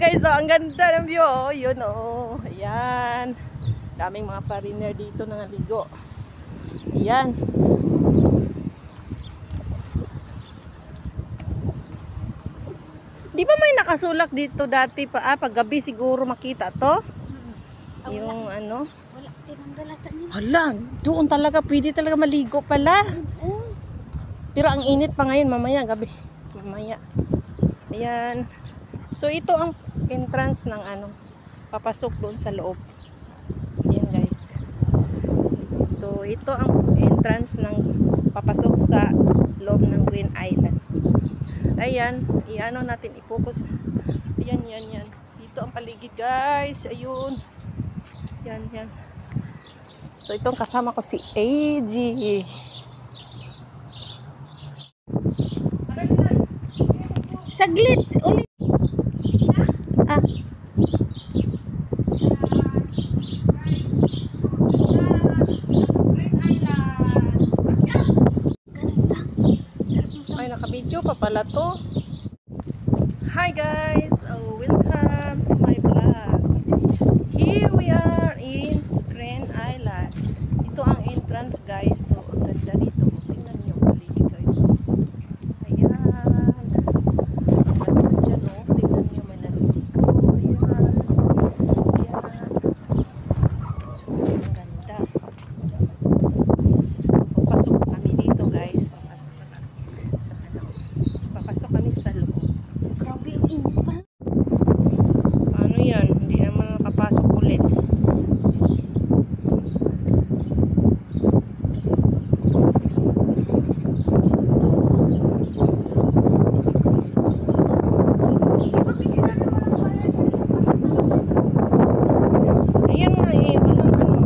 guys, oh, ang ganda ng view, oh. Yun, oh. Ayan. Daming mga foreigner dito na naligo. Ayan. Di ba may nakasulak dito dati pa? Pag gabi siguro makita to? Yung ano? Wala, tinanggalatan niya. Hala, doon talaga, pwede talaga maligo pala. Pero ang init pa ngayon, mamaya gabi. Mamaya. Ayan. So ito ang entrance ng ano, papasok doon sa loob. Ayan guys. So ito ang entrance ng papasok sa loob ng Green Island. Ayan, iano natin, i-focus. Ayan, yan. Dito ang paligid guys. Ayun. Yan. So itong kasama ko si AG. Saglit ulit. Ay, naka-video pa pala to. Hi guys, welcome to my vlog. Here we are in Green Island. Ito ang entrance guys. So ang ganda dito. Tingnan niyo ang paligid guys. Ayan. Ang ganda dyan, oh. Tingnan niyo, may naliligo. Ayan. So ang ganda. So papasok kami dito guys. Papasok kami sa loob. Grabe yung init pa. Ano yan? Hindi naman nakapasok ulit. Ayan nga eh. Walang ano.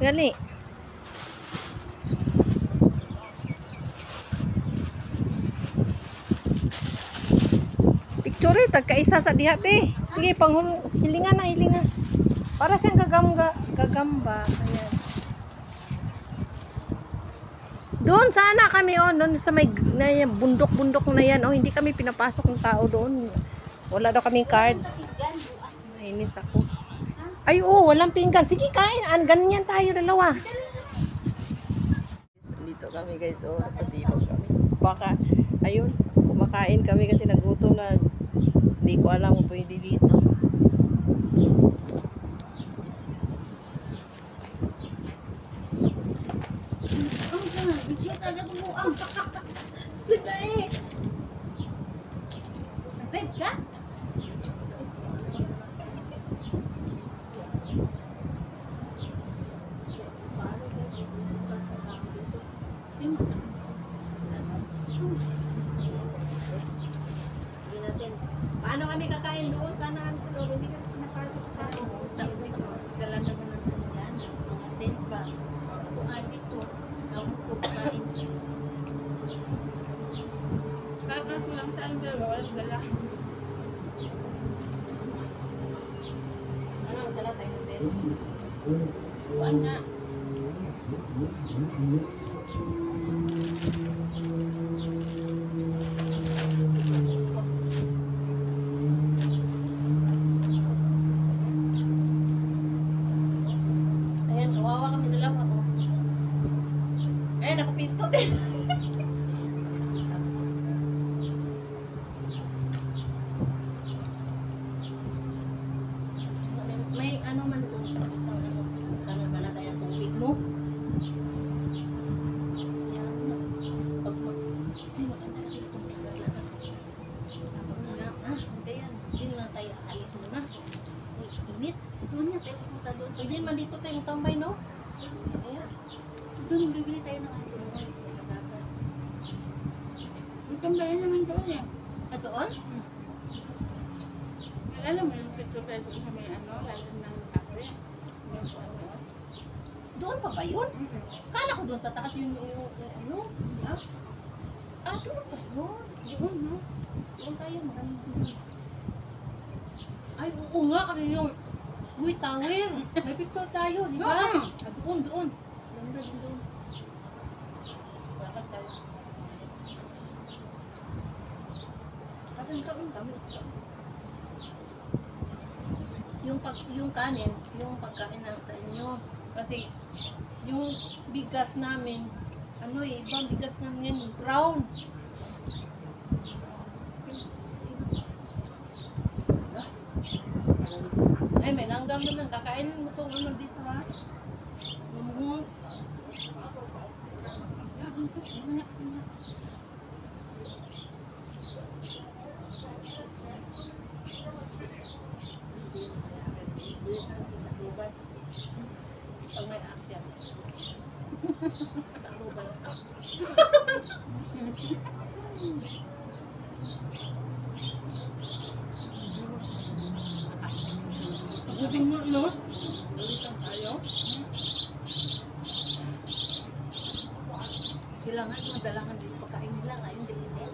Gali. Picture tagkaisa sa diha be. Sige, hilingan na. Para siyang gagamba. Ayan. Doon sana kami doon sa may bundok na yan. Hindi kami pinapasok ng tao doon. Wala daw kaming card. Nainis ako. Ay, walang pinggan. Sige, kain. Ganyan tayo dalawa. Dito kami guys. Nakasilog kami. Baka, ayun, kumakain kami kasi nagutom na. Hindi ko alam kung pwede dito. Red ka? Paano kami kakain doon? Sana kami sa loob. Hindi kami pinapasok tayo. Dala naman ng ulan. Then ba? Kung dito, sa ko kain. Kakas lang saan dalawa, dala. Ano, dala tayo natin? Kuan na. Ayan, kawawa kami dalawa ko. Ayan, nakapisto din. May ano man kung sa wala tayo ang tubig mo. Pag ay maganda na sila itong naglalakad. Hindi na tayo alis muna. Kasi init. Doon nga tayo pupunta doon. Hindi man dito tayo tambay, no? Ayan. Doon, bibili tayo ng ano. Yung tambayan naman doon eh. Doon? Alam mo yung picture tayo doon sa may ano, lalo ng kape. Yung ano. Doon pa ba yun? Kala ko doon sa taas yung ano? Doon pa yun? Doon, no? Doon tayo, maganda. Ay, oo nga, kasi yung Uy, tower. May picture tayo, di ba? Doon. Ganda din doon. Lakad tayo. Kain kami. Yung kanin, yung pagkain na sa inyo. Kasi yung bigas namin, ibang bigas namin yan, brown. Ay, may langgam naman. Kakainin mo itong dito, ha? Pag may akyat. Taluban. Pagdating mo, no? Balitan tayo. Kailangan madalangan din pagkain nila. Ngayon, di ba?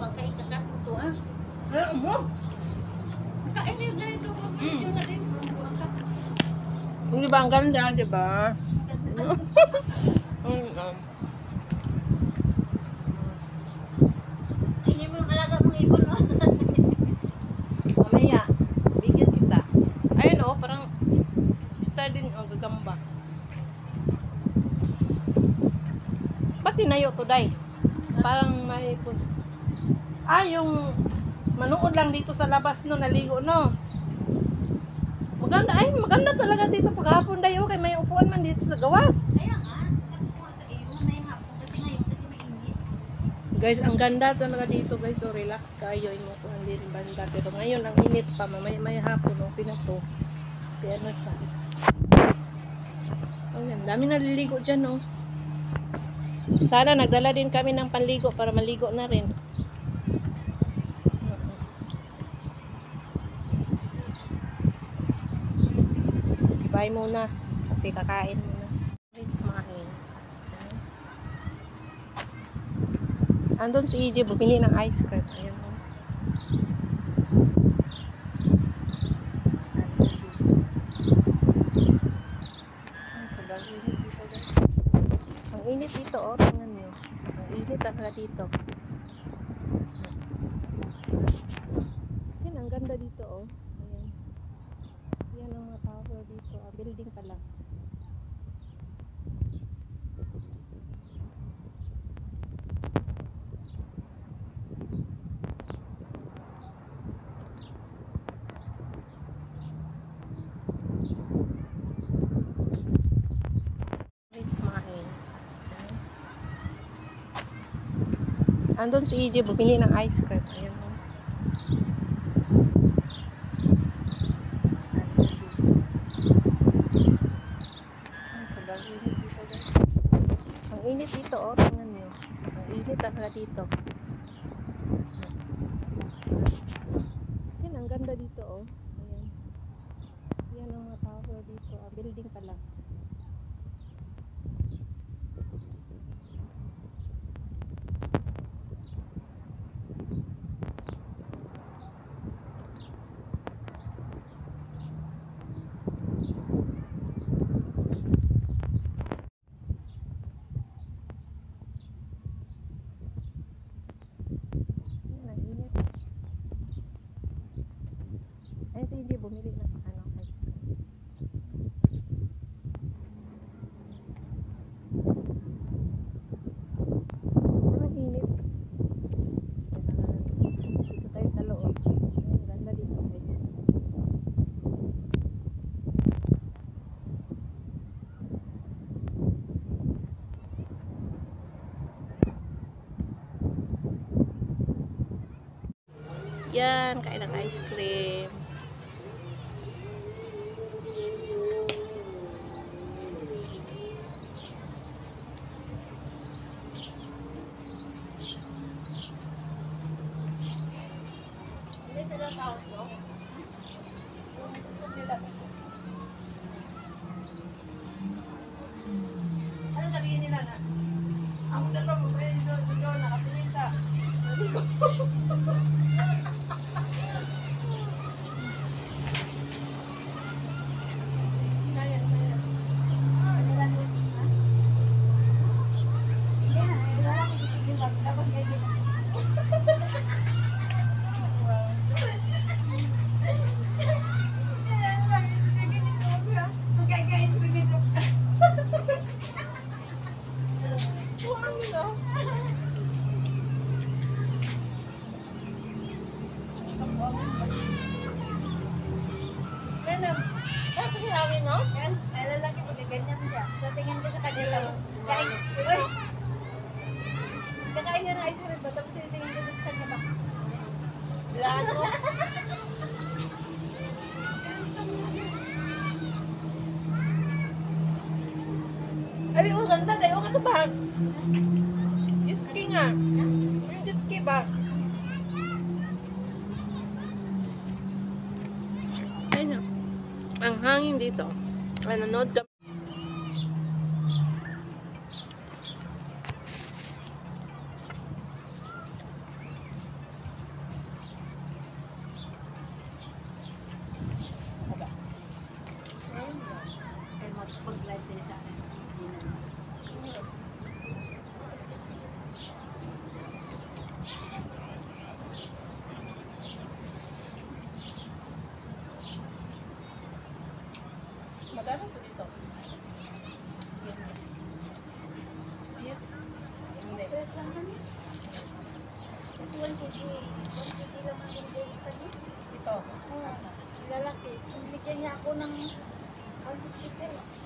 Pagkain ka ito, ah. Ano mo? Pagkain nila ganito. Pagkain natin. Hindi ba ang ganda, di ba? Hindi mo yung alaga mong ibon, no? Mamaya, bigyan kita. Ayun parang star din ang gagamba. Ba't tinayo to, Day? Parang may yung manood lang dito sa labas, no, naligo, no? Maganda talaga dito paghapon, Day. Okay, may upuan man dito sa gawas. Kaya nga, sabi ko nga sa iyo, may hapon kasi ngayon kasi mainit. Guys, ang ganda talaga dito, guys. So, relax kayo. Imo ko hindi rin banda. Pero ngayon, ang init pa. May hapon, okay na to. Kasi siya. Oh, yan. Dami naliligo dyan, no? Sana nagdala din kami ng panligo para maligo na rin. Bye muna. Kasi kakain muna. Kumain. Andun si EJ, bumili ng ice cream. Ayun. Sobrang init dito, guys. Ang init dito, tingnan nyo. Ang init talaga dito. Yan, ang ganda dito, Ayan. Yan ang mga tower dito. Building pala. Kumain. Andun si EJ, bumili ng ice cream. Ayun. Sobrang init dito, guys. Ang init dito, tingnan nyo. Ang init talaga dito. Yan, ang ganda dito, Ayan. Yan ang mga tower dito. Building pala. Yan, ang init. Ayun si EJ, bumili ng ice cream. Sobrang init. Dito tayo sa loob. Ang ganda dito, guys. Yan, kain ng ice cream. house, no? Ano sabihin nila na? Ako dalawa mo kayo doon nakatingin sa ligo. Kaya. Tapos hangin, no? Yan, ay lalaki pag ganyan siya. So, tingin ka sa kanya tapos, kain, uy! Kakain ka ng ice cream ba? Tapos tingin ka sa kanya ba? Lano. Ay, oh, ganda dahil. Oh, kato ba? Jiski nga. Yung jiski ba? Ay na. Ang hangin dito. Ay, nanood ka. Kaya mag-live tayo sa akin. Gina. Magkano to dito? Yes. Hindi. Press lang kami. Kasi 1 kg. 1 kg lang ang hindi kami. Ito. Oo. Lalaki. Bigyan niya ako ng 150 pesos.